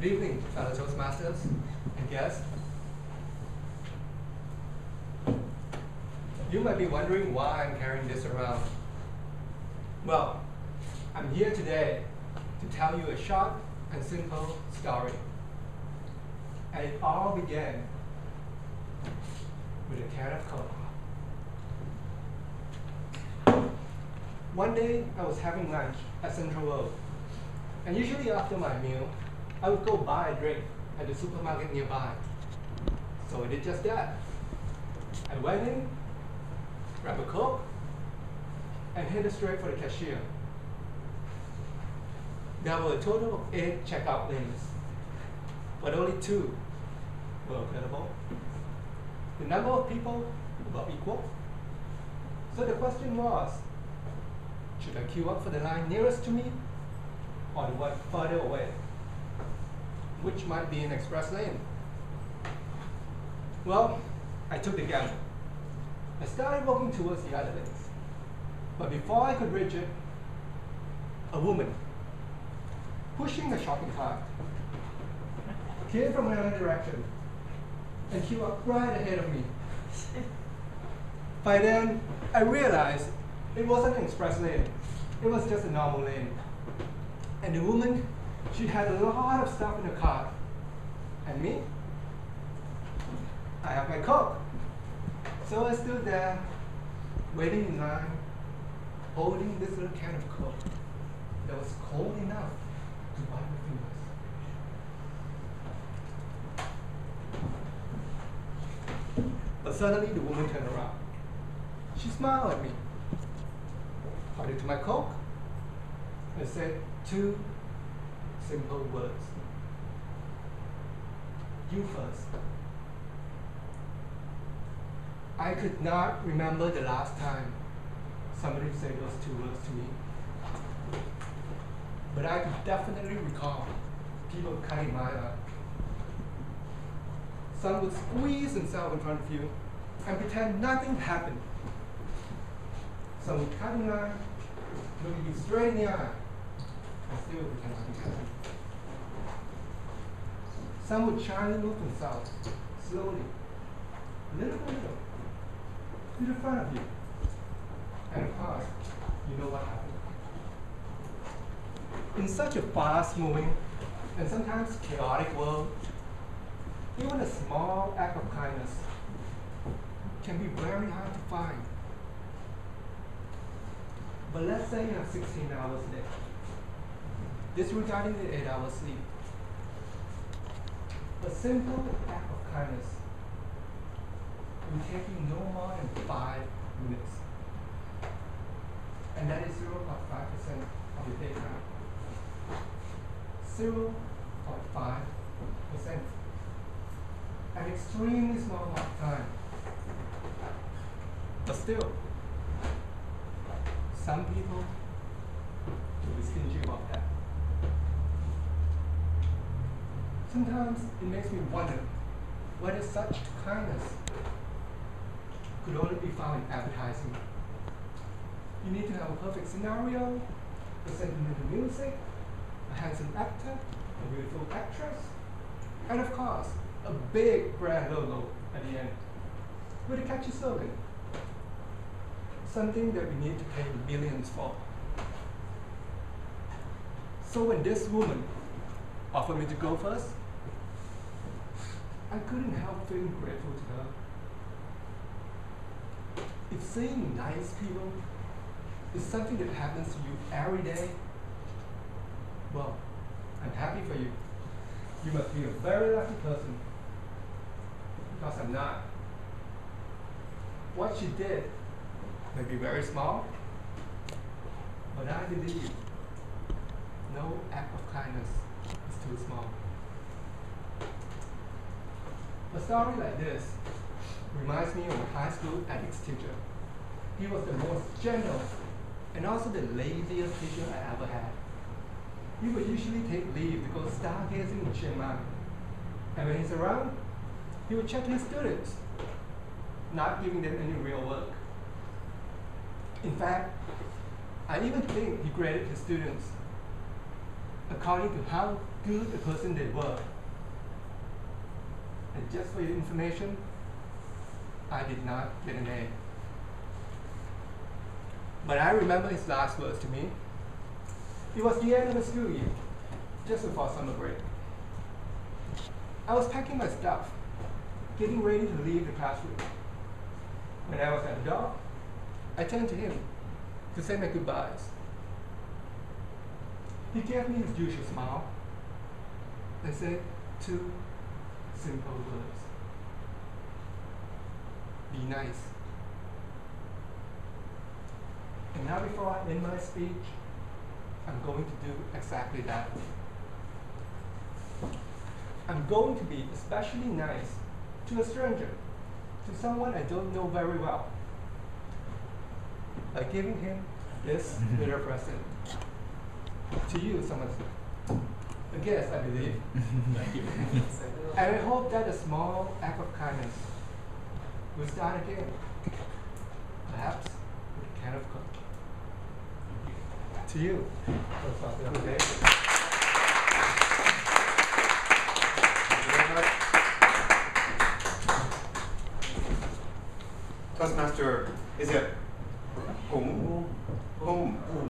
Good evening, fellow Toastmasters and guests. You might be wondering why I'm carrying this around. Well, I'm here today to tell you a short and simple story. And it all began with a can of Coke. One day, I was having lunch at Central World. And usually after my meal, I would go buy a drink at the supermarket nearby. So I did just that. I went in, grabbed a Coke, and headed straight for the cashier. There were a total of 8 checkout lanes, but only 2 were available. The number of people were about equal. So the question was, should I queue up for the line nearest to me or the one further away, which might be an express lane? Well, I took the gamble. I started walking towards the other lanes. But before I could reach it, a woman pushing a shopping cart came from another direction and queued up right ahead of me. By then, I realized it wasn't an express lane. It was just a normal lane. And the woman, she had a lot of stuff in her cart. And me? I have my Coke. So I stood there, waiting in line, holding this little can of Coke that was cold enough to bite my fingers. But suddenly the woman turned around. She smiled at me, pointed to my Coke, and said 2 simple words. You first. I could not remember the last time somebody said those 2 words to me. But I could definitely recall people cutting mine up. Some would squeeze themselves in front of you and pretend nothing happened. Some would cut in line, look at you straight in the eye, and still pretend nothing happened. Some would shyly move themselves, slowly, little by little, to the front of you. And of course, you know what happened. In such a fast-moving and sometimes chaotic world, even a small act of kindness can be very hard to find. But let's say you have 16 hours a day, disregarding the 8-hour sleep. A simple act of kindness will take you no more than 5 minutes. And that is 0.5% of your daytime. 0.5%. An extremely small amount of time. But still, some people will be stingy about that. Sometimes it makes me wonder whether such kindness could only be found in advertising. You need to have a perfect scenario, a sentimental music, a handsome actor, a beautiful actress, and of course, a big brand logo at the end with a catchy slogan. Something that we need to pay millions for. So when this woman offered me to go first, I couldn't help feeling grateful to her. If seeing nice people is something that happens to you every day, well, I'm happy for you. You must be a very lucky person, because I'm not. What she did may be very small, but I believe no act of kindness is too small. A story like this reminds me of a high school ethics teacher. He was the most gentle and also the laziest teacher I ever had. He would usually take leave to go stargazing in Chiang Mai. And when he's around, he would check his students, not giving them any real work. In fact, I even think he graded his students according to how good a person they were. And just for your information, I did not get an A. But I remember his last words to me. It was the end of the school year, just before summer break. I was packing my stuff, getting ready to leave the classroom. When I was at the door, I turned to him to say my goodbyes. He gave me his usual smile and said two simple words. Be nice. And now before I end my speech, I'm going to do exactly that. I'm going to be especially nice to a stranger, to someone I don't know very well, by giving him this little present. To you, someone a guest, I believe. Thank you. And I hope that a small act of kindness will start again, perhaps with a can of Coke. To you, Toastmasters. Okay. Thank you very much. Toastmaster, is it home? Home.